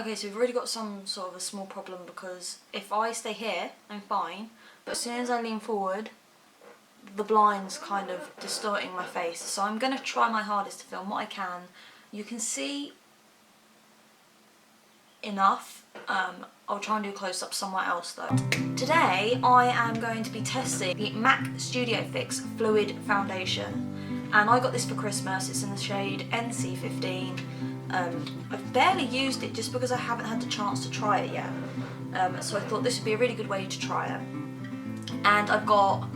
Okay, so we've already got some sort of a small problem, because if I stay here, I'm fine, but as soon as I lean forward, the blind's kind of distorting my face. So I'm going to try my hardest to film what I can. You can see enough. I'll try and do a close-up somewhere else though. Today I am going to be testing the MAC Studio Fix Fluid Foundation, and I got this for Christmas. It's in the shade NC15. I've barely used it just because I haven't had the chance to try it yet, so I thought this would be a really good way to try it. And I've got,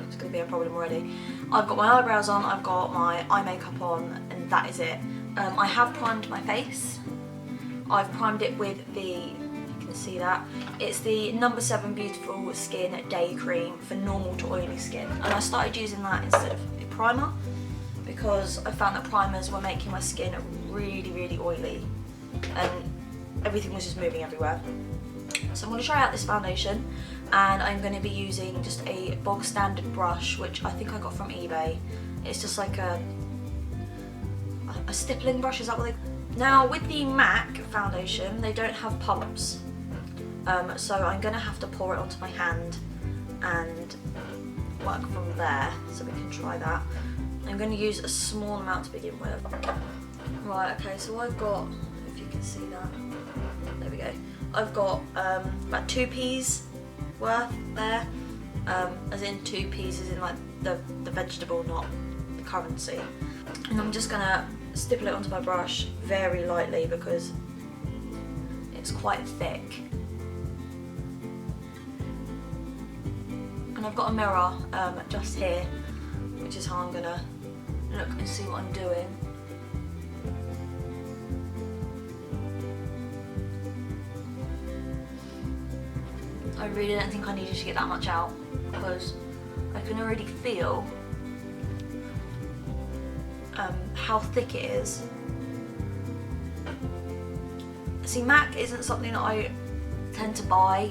it's going to be a problem already, I've got my eyebrows on, I've got my eye makeup on, and that is it. I have primed my face. I've primed it with the, you can see that, it's the No. 7 Beautiful Skin Day Cream for normal to oily skin. And I started using that instead of a primer because I found that primers were making my skin really, really oily and everything was just moving everywhere. So I'm going to try out this foundation, and I'm going to be using just a bog standard brush, which I think I got from eBay. It's just like a stippling brush, is that what they... Now with the MAC foundation, they don't have pumps, so I'm going to have to pour it onto my hand and work from there, so we can try that. I'm going to use a small amount to begin with. Right, okay, so I've got, if you can see that, there we go. I've got about 2 peas worth there, as in 2 peas as in like the vegetable, not the currency. And I'm just going to stipple it onto my brush very lightly because it's quite thick. And I've got a mirror just here, which is how I'm going to look and see what I'm doing. I really don't think I needed to get that much out because I can already feel how thick it is. See, MAC isn't something that I tend to buy.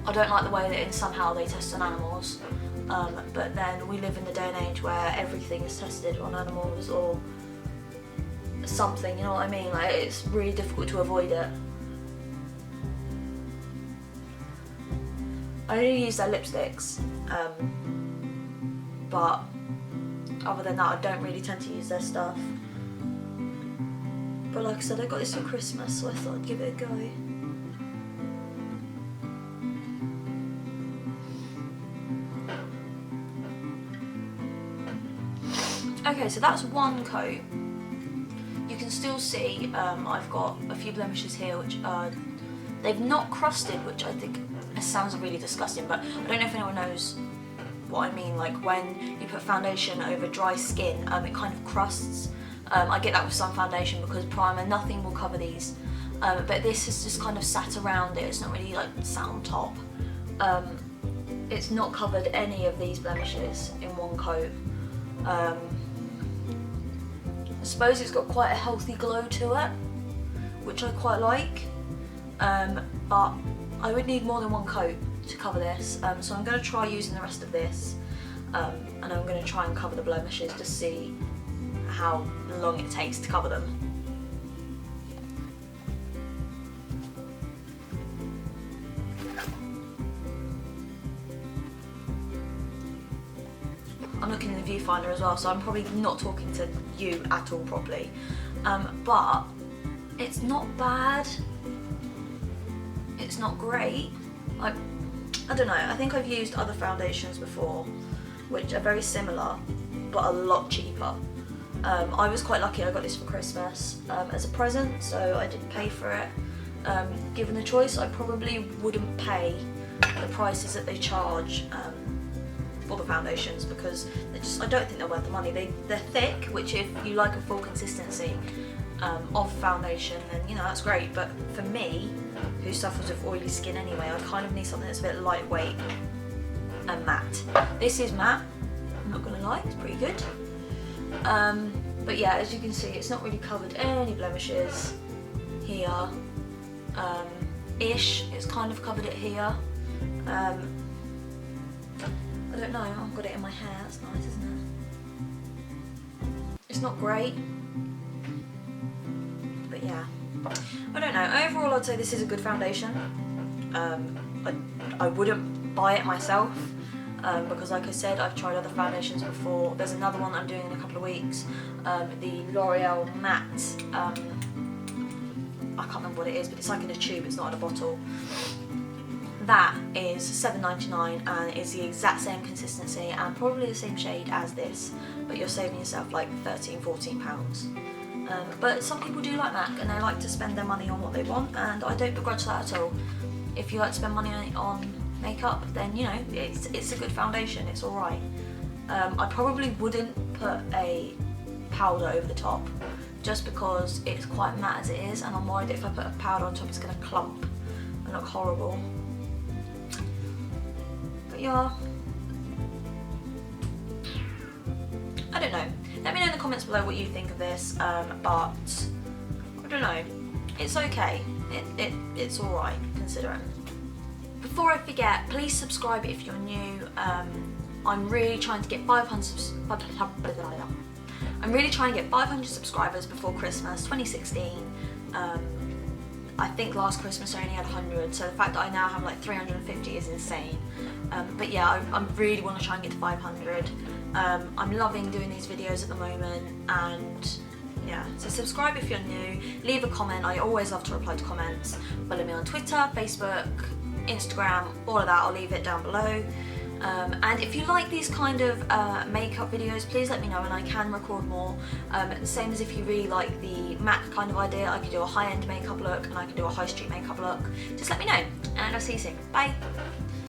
I don't like the way that somehow they test on animals, but then we live in the day and age where everything is tested on animals or something, you know what I mean? Like, it's really difficult to avoid it. I only use their lipsticks, but other than that I don't really tend to use their stuff. But like I said, I got this for Christmas, so I thought I'd give it a go. Okay, so that's one coat. You can still see I've got a few blemishes here which they've not crusted, which I think sounds really disgusting, but I don't know if anyone knows what I mean. Like when you put foundation over dry skin, it kind of crusts. I get that with some foundation because primer, nothing will cover these, but this has just kind of sat around it. It's not really like sat on top. It's not covered any of these blemishes in one coat. I suppose it's got quite a healthy glow to it, which I quite like, but I would need more than one coat to cover this, so I'm going to try using the rest of this, and I'm going to try and cover the blemishes to see how long it takes to cover them. I'm looking in the viewfinder as well, so I'm probably not talking to you at all properly, but it's not bad. It's not great. I don't know, I think I've used other foundations before which are very similar but a lot cheaper. I was quite lucky, I got this for Christmas as a present, so I didn't pay for it. Given the choice, I probably wouldn't pay the prices that they charge for the foundations because I don't think they're worth the money. They're thick, which if you like a full consistency of foundation, then you know that's great, but for me, who suffers with oily skin anyway, I kind of need something that's a bit lightweight and matte. This is matte, I'm not gonna lie, it's pretty good. But yeah, as you can see, it's not really covered any blemishes here. It's kind of covered it here. I don't know, I've got it in my hair, that's nice, isn't it? It's not great. But yeah, I don't know. Overall, I'd say this is a good foundation. I wouldn't buy it myself because, like I said, I've tried other foundations before. There's another one that I'm doing in a couple of weeks, the L'Oreal Matte. I can't remember what it is, but it's like in a tube. It's not in a bottle. That is $7.99 and is the exact same consistency and probably the same shade as this, but you're saving yourself like £13–14. But some people do like MAC and they like to spend their money on what they want, and I don't begrudge that at all. If you like to spend money on makeup, then you know it's a good foundation. It's all right. I probably wouldn't put a powder over the top, just because it's quite matte as it is, and I'm worried if I put a powder on top, it's going to clump and look horrible. But yeah, I don't know. Let me know in the comments below what you think of this. But I don't know. It's okay. It's all right considering. Before I forget, please subscribe if you're new. I'm really trying to get 500 subscribers before Christmas 2016. I think last Christmas I only had 100, so the fact that I now have like 350 is insane. But yeah, I really want to try and get to 500. I'm loving doing these videos at the moment, and yeah, so subscribe if you're new, leave a comment. I always love to reply to comments. Follow me on Twitter, Facebook, Instagram, all of that, I'll leave it down below. And if you like these kind of makeup videos, please let me know and I can record more. The same as if you really like the MAC kind of idea, I could do a high-end makeup look and I could do a high street makeup look. Just let me know, and I'll see you soon. Bye!